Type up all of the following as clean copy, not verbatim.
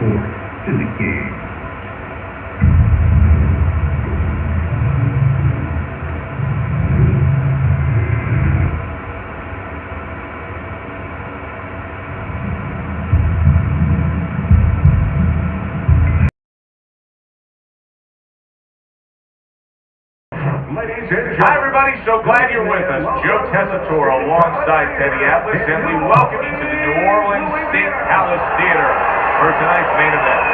to the king. Hi everybody, so glad you're with us. Joe Tessitore alongside Teddy Atlas, and we welcome you to the New Orleans State Palace Theater for tonight's main event.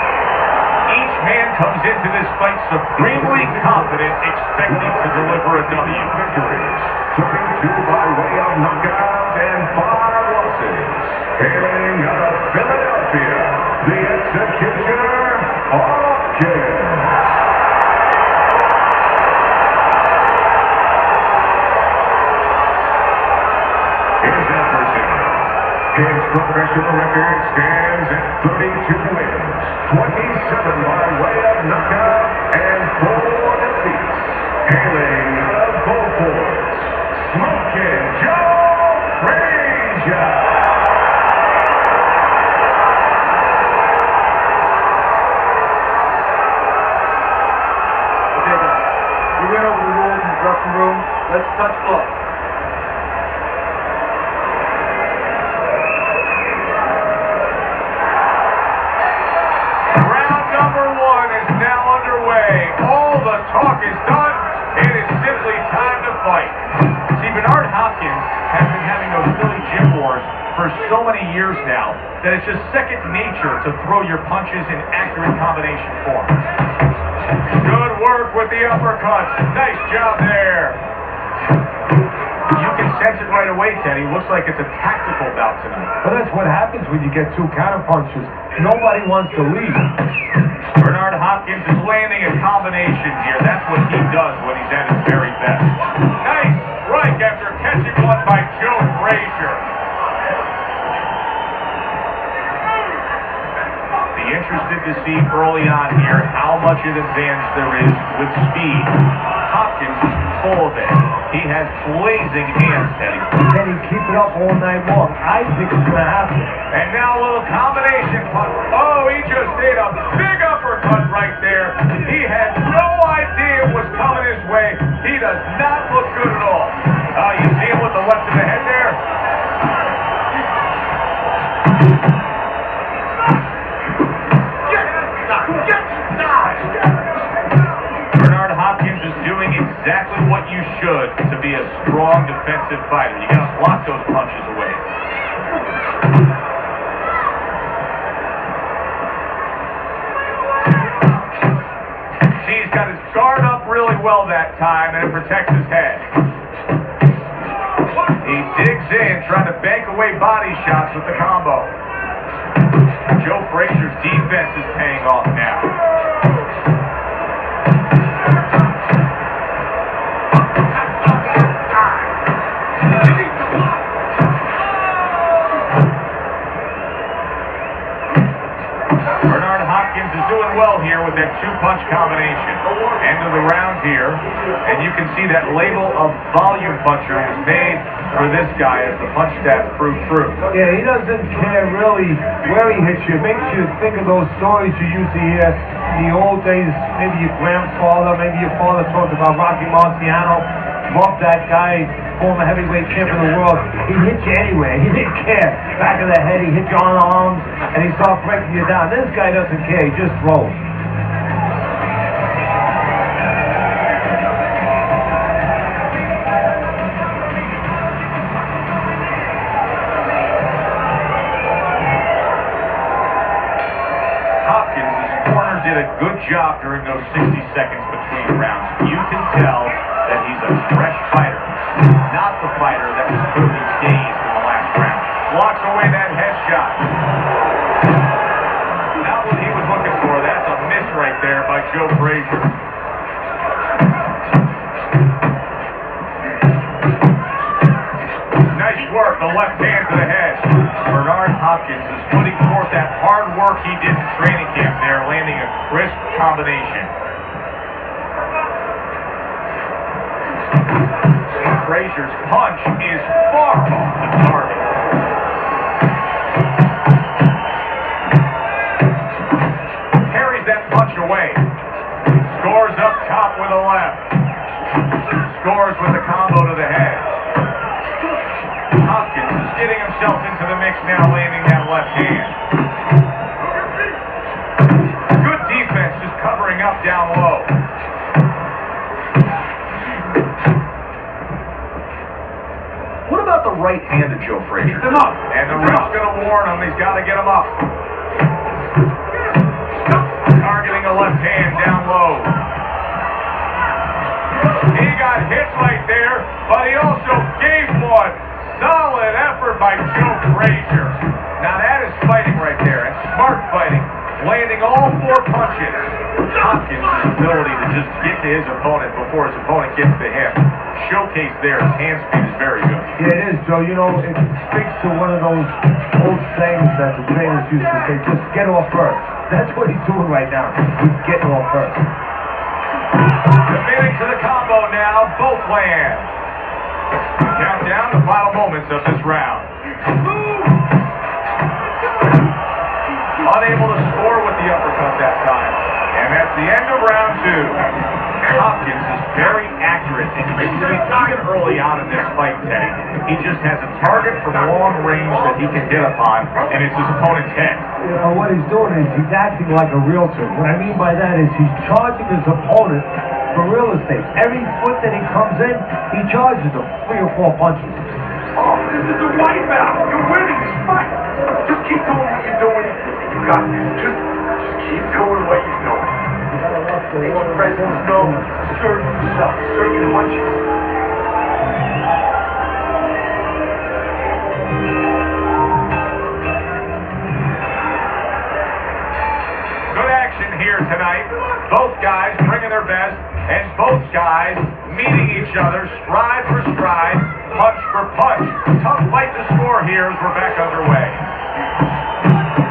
Each man comes into this fight supremely confident, expecting to deliver a W. Victories, 32 by way of knockout and 5 losses. Hailing out of Philadelphia, the executioner, Hopkins. His professional record stands at 32 wins, 27 by way of knockout, and 4 defeats. Hailing out of Beaufort, Smoking Joe Frazier. Okay, guys, we went over the rules in the dressing room. Let's touch gloves. Talk is done. It is simply time to fight. See, Bernard Hopkins has been having those Philly gym wars for so many years now that it's just second nature to throw your punches in accurate combination form. Good work with the uppercuts. Nice job there. You can sense it right away, Teddy. Looks like it's a tactical bout tonight. Well, that's what happens when you get 2 counter punches. Nobody wants to leave. Bernard Hopkins is landing a combination here. That's what he does when he's at his very best. Nice strike after catching one by Joe Frazier. Be interested to see early on here how much of an advantage there is with speed. Hopkins is full of it. He has blazing hands, Teddy. Can he keep it up all night long? I think it's going to happen. And now a little combination punch. Oh, he just ate a big uppercut right there. He had no idea it was coming his way. He does not look good at all. You see him with the left of the head there? Get inside! Bernard Hopkins is doing exactly what you should to be a strong defensive fighter. You got to block those punches away. He's got his guard up really well that time, and it protects his head. He digs in, trying to bank away body shots with the combo. Joe Frazier's defense is paying off now. Doing well here with that 2-punch combination. End of the round here, and you can see that label of volume puncher was made for this guy as the punch stats prove true. Yeah, he doesn't care really where he hits you. It makes you think of those stories you used to hear in the old days. Maybe your grandfather, maybe your father talked about Rocky Marciano. Loved that guy, former heavyweight champion of the world. He hit you anywhere. He didn't care. Back of the head, he hit you on the arms, and he started breaking you down. This guy doesn't care. He just throws. Hopkins' corner did a good job during those 60 seconds between rounds. You can tell that he's a fresh fighter, not the fighter that was clearly dazed in the last round. Blocks away that headshot. Not what he was looking for. That's a miss right there by Joe Frazier. Nice work, the left hand to the head. Bernard Hopkins is putting forth that hard work he did in training camp there, landing a crisp combination. Frazier's punch is far off the target. getting himself into the mix now, landing that left hand. Good defense, just covering up down low. What about the right hand of Joe Frazier? Get him up. And the ref's going to warn him. He's got to get him up. Targeting the left hand down low. He got hit right there, but he also gave one. Solid effort by Joe Frazier. Now that is fighting right there, and smart fighting. Landing all 4 punches. Hopkins' ability to just get to his opponent before his opponent gets to him. Showcase there, his hand speed is very good. Yeah, it is, Joe. You know, it speaks to one of those old sayings that the trainers used to say, just get off first. That's what he's doing right now. He's getting off first. Committing to the combo now, both land. Count down the final moments of this round. Unable to score with the uppercut that time. And that's the end of round 2. Hopkins is very accurate, and you can see even early on in this fight, Teddy, he just has a target from long range that he can hit upon, and it's his opponent's head. You know, what he's doing is he's acting like a realtor. What I mean by that is he's charging his opponent for real estate. Every foot that he comes in, he charges him 3 or 4 punches. Oh, this is a wipeout. You're winning this fight. Just keep doing what you're doing. You got this. Just keep doing what you're doing. Make your presence known. Assert yourself. Assert your punches. Good action here tonight. Both guys bringing their best, and both guys meeting each other stride for stride, punch for punch. Tough fight to score here as we're back underway.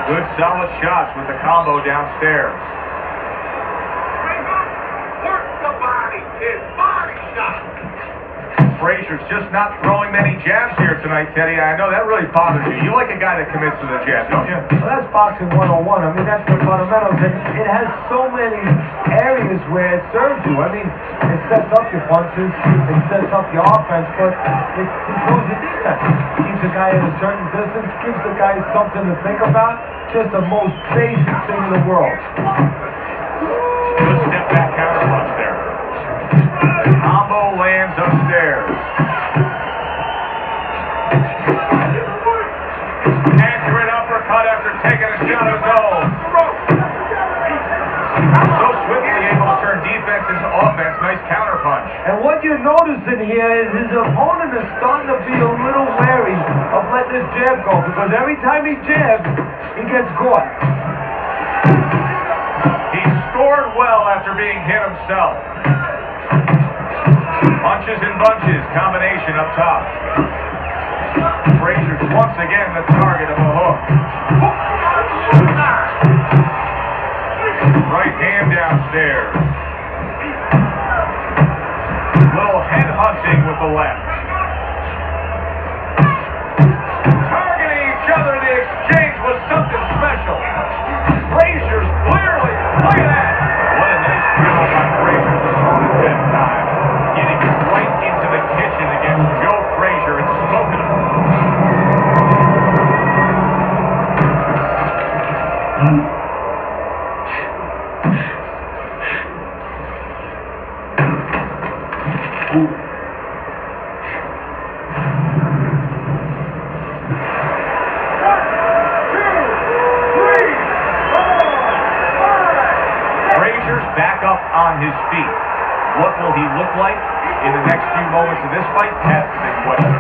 Good solid shots with the combo downstairs. Work the body, kid. Body shot. Frazier's just not throwing many jabs here tonight, Teddy. I know that really bothers you. You like a guy that commits to the jab, don't you? Well, that's boxing 101. I mean, that's the fundamentals. And it has so many areas where it serves you. I mean, it sets up your punches, it sets up your offense, but it controls your defense. Keeps the guy at a certain distance, gives the guy something to think about. Just the most basic thing in the world. Good step back counter punch there. The combo lands upstairs. Accurate uppercut after taking a shot of his own. So swiftly able to turn defense into offense. Nice counter punch. And what you're noticing here is his opponent is starting to be a little wary of letting this jab go, because every time he jabs, he gets caught. He scored well after being hit himself. Punches and bunches, combination up top. Frazier's once again the target of a hook. Right hand downstairs. Little head hunting with the left. Targeting each other, the exchange was something special. Frazier's clearly, look at that. What a nice job by Frazier's opponent that time. Getting right into the kitchen against Joe Frazier and smoking him. Frazier's back up on his feet. What will he look like in the next few moments of this fight? That's the big question.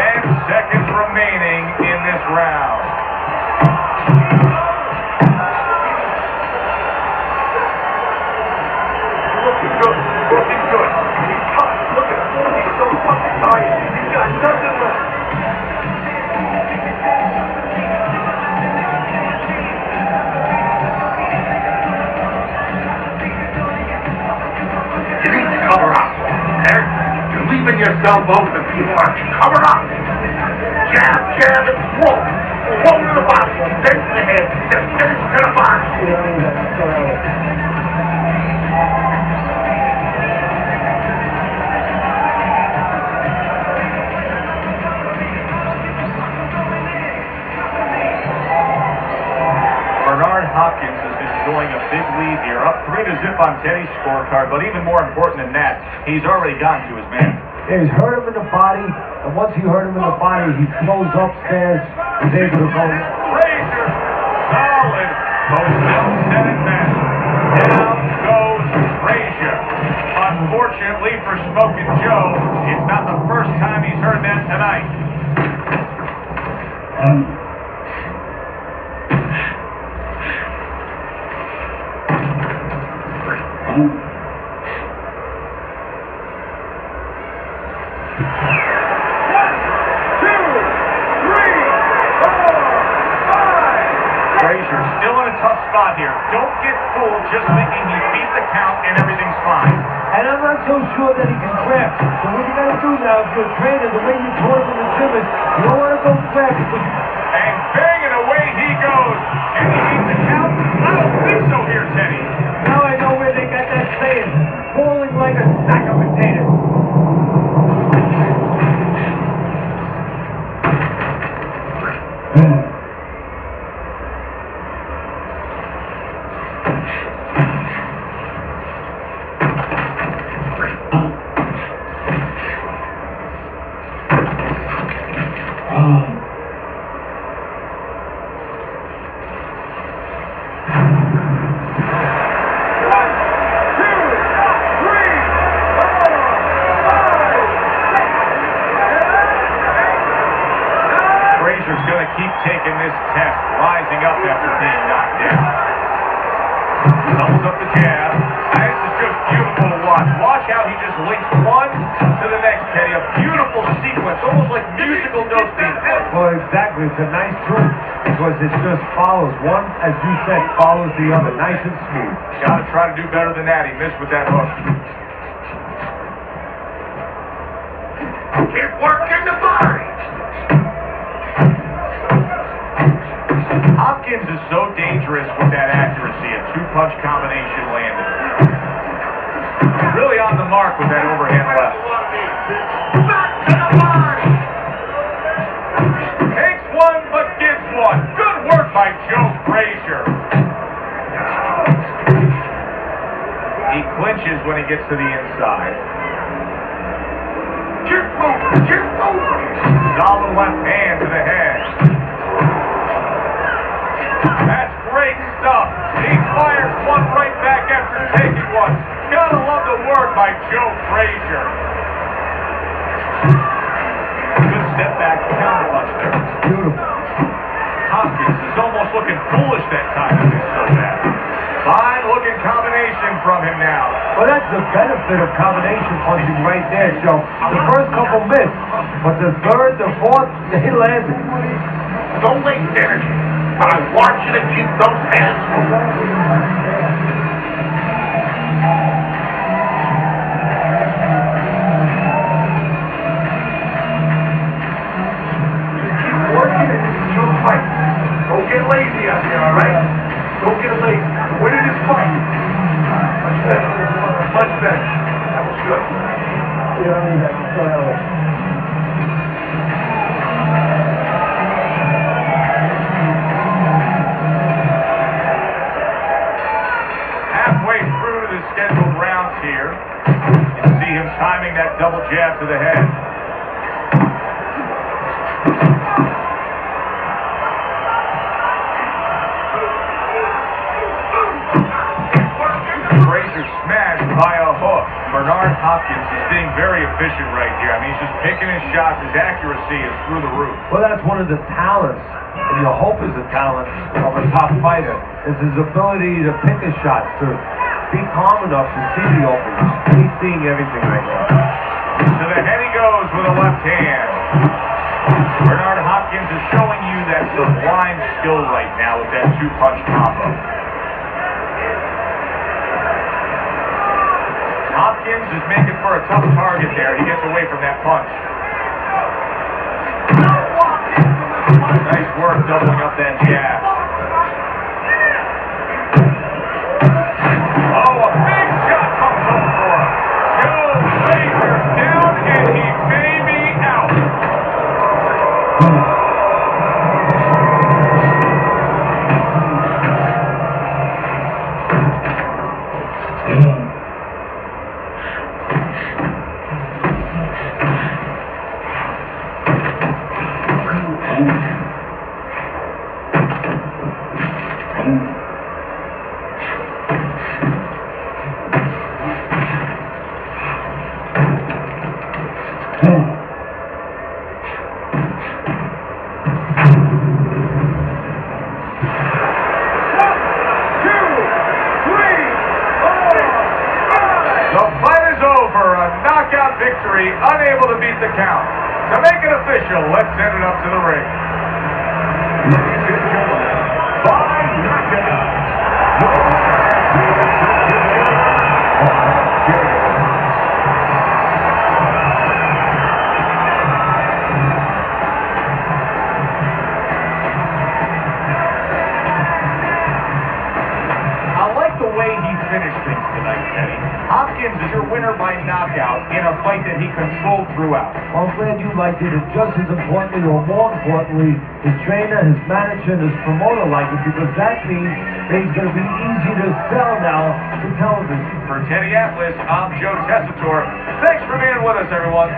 10 seconds remaining in this round. Looking good. Looking good. He's tough. Look at him. He's so fucking tired. He's got nothing left. You need to cover up. There. You're leaving yourself open too much. Cover up. Jab, jab, and throw. Throw to the body. Then to the head. Then finish to the body. read a zip on Teddy's scorecard, but even more important than that, he's already gotten to his man. Yeah, he's hurt him in the body, and once he hurt him in the body, he flows upstairs, he's able to go. Frazier, solid, goes down, set and match. Down goes Frazier. Unfortunately for Smokin' Joe, it's not the first time he's heard that tonight. Frazier still in a tough spot here. Don't get fooled just thinking he beat the count and everything's fine. And I'm not so sure that he can grab. So what you gotta do now, if you're a trainer, the way you taught him in the gym is, you don't wanna go grab because you... And banging away he goes. Can he beat the count? I don't think so here, Teddy. Now I know where they got that saying, falling like a sack of potatoes. Frazier's going to keep taking this test, rising up after being knocked down. Doubles up the jab. This is just beautiful to watch. Watch how he just links one to the next, Teddy. A beautiful sequence, almost like musical notes being played. Well, exactly. It's a nice move because it just follows. One, as you said, follows the other. Nice and smooth. Got to try to do better than that. He missed with that hook. Keep working the body. Hopkins is so dangerous with that accuracy. A two-punch combination landed. Really on the mark with that overhand left. Back to the body. Takes one, but gives one. Good work by Joe Frazier. He clinches when he gets to the inside. Keep moving. Keep moving. Solid left hand to the head. That's great stuff. He fires one right back after taking one. Gotta love the work by Joe Frazier. Good step back counter punch there. Beautiful. Hopkins is almost looking foolish that time. This is so bad. Fine looking combination from him now. Well, that's the benefit of combination punching right there, Joe. The first couple missed, but the third, the fourth, they landed. Don't waste energy, but I want you to keep those hands moving. Keep working and this is your fight. Don't get lazy out there, all right? Don't get lazy. You're winning this fight. Much better. Much better. That was good. Halfway through the scheduled rounds here, you can see him timing that double jab to the head. Frazier smashed by a hook. Bernard Hopkins is being very efficient right here. I mean, he's just picking his shots. His accuracy is through the roof. Well, that's one of the talents, and you hope is a talent of a top fighter, is his ability to pick his shots, to be calm enough to see the openings. He's seeing everything right now. To the head he goes with a left hand. Bernard Hopkins is showing you that sublime skill right now with that two-punch combo. Hopkins is making for a tough target there. He gets away from that punch. Nice work doubling up that jab. Oh, a big shot comes up for him. Joe Frazier's down and he may be out. send it up to the ring. Ladies and gentlemen, by knockout, finished things tonight, Teddy. Hopkins is your winner by knockout in a fight that he controlled throughout. Well, I'm glad you liked it, and just as importantly, or more importantly, his trainer, his manager, and his promoter liked it, because that means that he's going to be easy to sell now to television. For Teddy Atlas, I'm Joe Tessitore. Thanks for being with us, everyone.